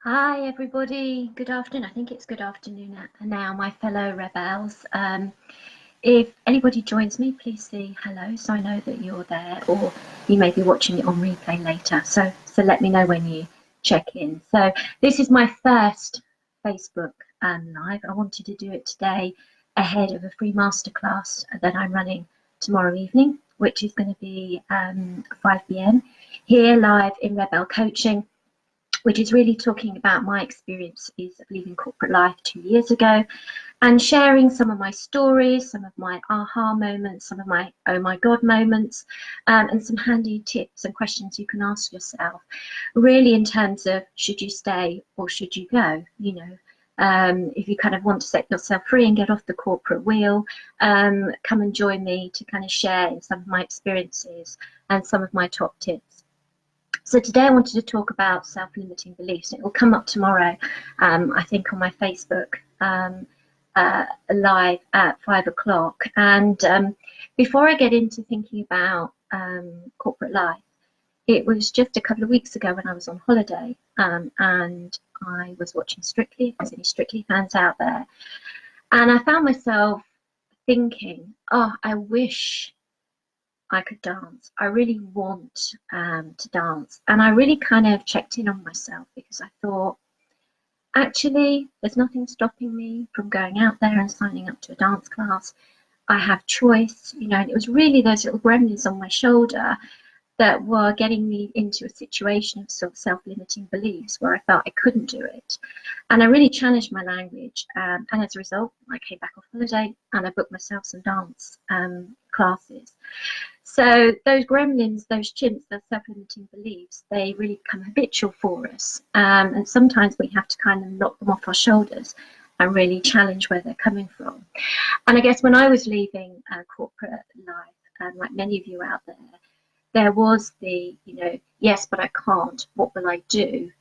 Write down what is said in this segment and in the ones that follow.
Hi everybody, good afternoon. I think it's good afternoon now, my fellow rebels. If anybody joins me, please say hello so I know that you're there, or you may be watching it on replay later. So let me know when you check in. So this is my first Facebook live. I wanted to do it today ahead of a free masterclass that I'm running tomorrow evening, which is going to be 5 p.m. here live in Rebel Coaching, which is really talking about my experiences of leaving corporate life 2 years ago and sharing some of my stories, some of my aha moments, some of my oh my God moments, and some handy tips and questions you can ask yourself, really in terms of should you stay or should you go, if you kind of want to set yourself free and get off the corporate wheel, come and join me to kind of share in some of my experiences and some of my top tips. So today I wanted to talk about self-limiting beliefs. It will come up tomorrow, I think, on my Facebook live at 5 o'clock. And before I get into thinking about corporate life, it was just a couple of weeks ago when I was on holiday and I was watching Strictly, if there's any Strictly fans out there. And I found myself thinking, oh, I wish I could dance. I really want to dance. And I really kind of checked in on myself because I thought, actually, there's nothing stopping me from going out there and signing up to a dance class. I have choice, and it was really those little gremlins on my shoulder that were getting me into a situation of sort of self-limiting beliefs where I felt I couldn't do it. And I really challenged my language. And as a result, I came back off holiday and I booked myself some dance classes. So those gremlins, those chimps, those self-limiting beliefs, they really become habitual for us. And sometimes we have to kind of knock them off our shoulders and really challenge where they're coming from. And I guess when I was leaving corporate life, like many of you out there was the, yes, but I can't. What will I do?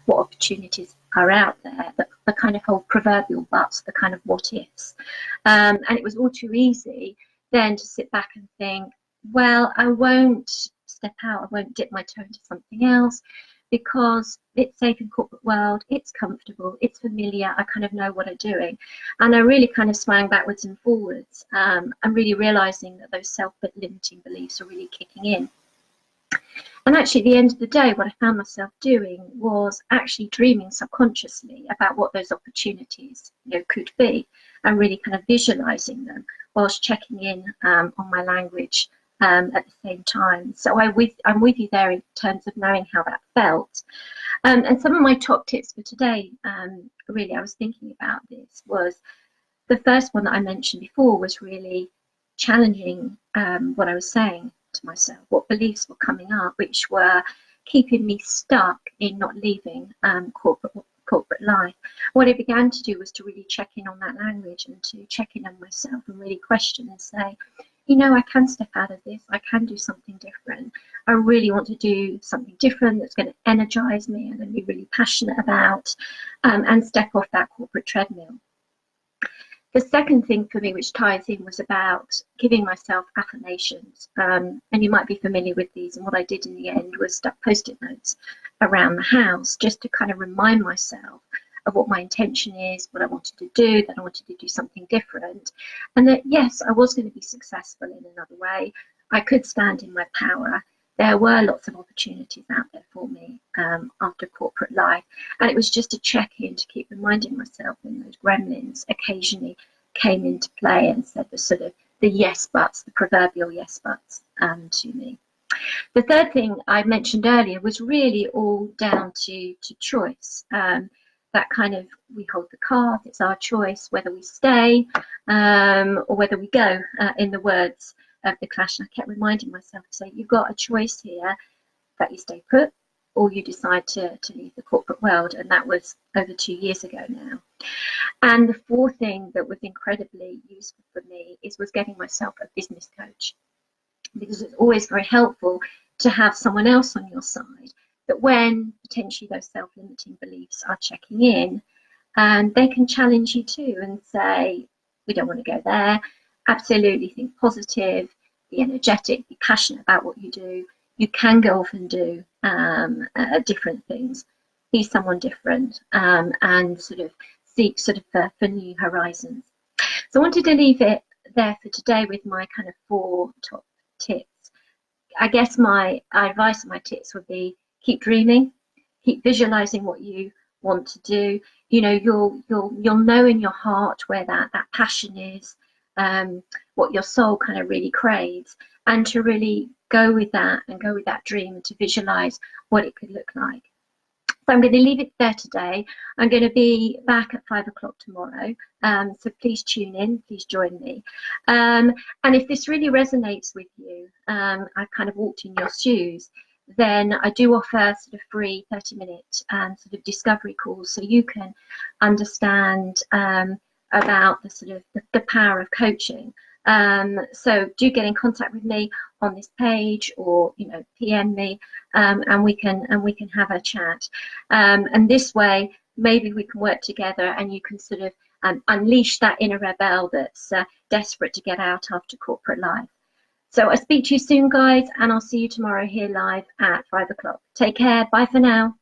What opportunities are out there? The kind of whole proverbial buts, the kind of what ifs. And it was all too easy then to sit back and think, well, I won't step out. I won't dip my toe into something else because it's safe in corporate world. It's comfortable. It's familiar. I kind of know what I'm doing. And I really kind of swang backwards and forwards. I'm really realizing that those self-limiting beliefs are really kicking in. And actually, at the end of the day, what I found myself doing was actually dreaming subconsciously about what those opportunities could be and really kind of visualizing them whilst checking in on my language at the same time. So I'm with you there in terms of knowing how that felt. And some of my top tips for today, really, I was thinking about this, was the first one that I mentioned before was really challenging what I was saying to myself, what beliefs were coming up, which were keeping me stuck in not leaving corporate life. What I began to do was to really check in on that language and to check in on myself and really question and say, I can step out of this. I can do something different. I really want to do something different that's going to energize me and be really passionate about, and step off that corporate treadmill. The second thing for me, which ties in, was about giving myself affirmations. And you might be familiar with these. And what I did in the end was stuck Post-it notes around the house just to kind of remind myself of what my intention is, what I wanted to do, that I wanted to do something different. And that, yes, I was going to be successful in another way. I could stand in my power. There were lots of opportunities out there for me after corporate life. And it was just a check-in to keep reminding myself when those gremlins occasionally came into play and said the yes buts, the proverbial yes buts to me. The third thing I mentioned earlier was really all down to choice. That kind of, we hold the cards, it's our choice whether we stay or whether we go, in the words of The Clash. And I kept reminding myself to say, you've got a choice here, that you stay put or you decide to leave the corporate world. And that was over 2 years ago now. And the fourth thing that was incredibly useful for me was getting myself a business coach, because it's always very helpful to have someone else on your side that when potentially those self-limiting beliefs are checking in, and they can challenge you too and say, we don't want to go there. Absolutely think positive, be energetic, be passionate about what you do. You can go off and do different things. be someone different, and sort of seek sort of for new horizons. So I wanted to leave it there for today with my kind of 4 top tips. I guess my advice and my tips would be keep dreaming, keep visualizing what you want to do. You know, you'll know in your heart where that passion is, what your soul kind of really craves, and to really go with that and go with that dream and to visualize what it could look like. So I'm going to leave it there today. I'm going to be back at 5 o'clock tomorrow. So please tune in, please join me. And if this really resonates with you, I've kind of walked in your shoes, then I do offer sort of free 30-minute sort of discovery calls, so you can understand about the sort of the power of coaching. So do get in contact with me on this page, or PM me, and we can have a chat. And this way, maybe we can work together, and you can sort of unleash that inner rebel that's desperate to get out after corporate life. So I'll speak to you soon, guys, and I'll see you tomorrow here live at 5 o'clock. Take care. Bye for now.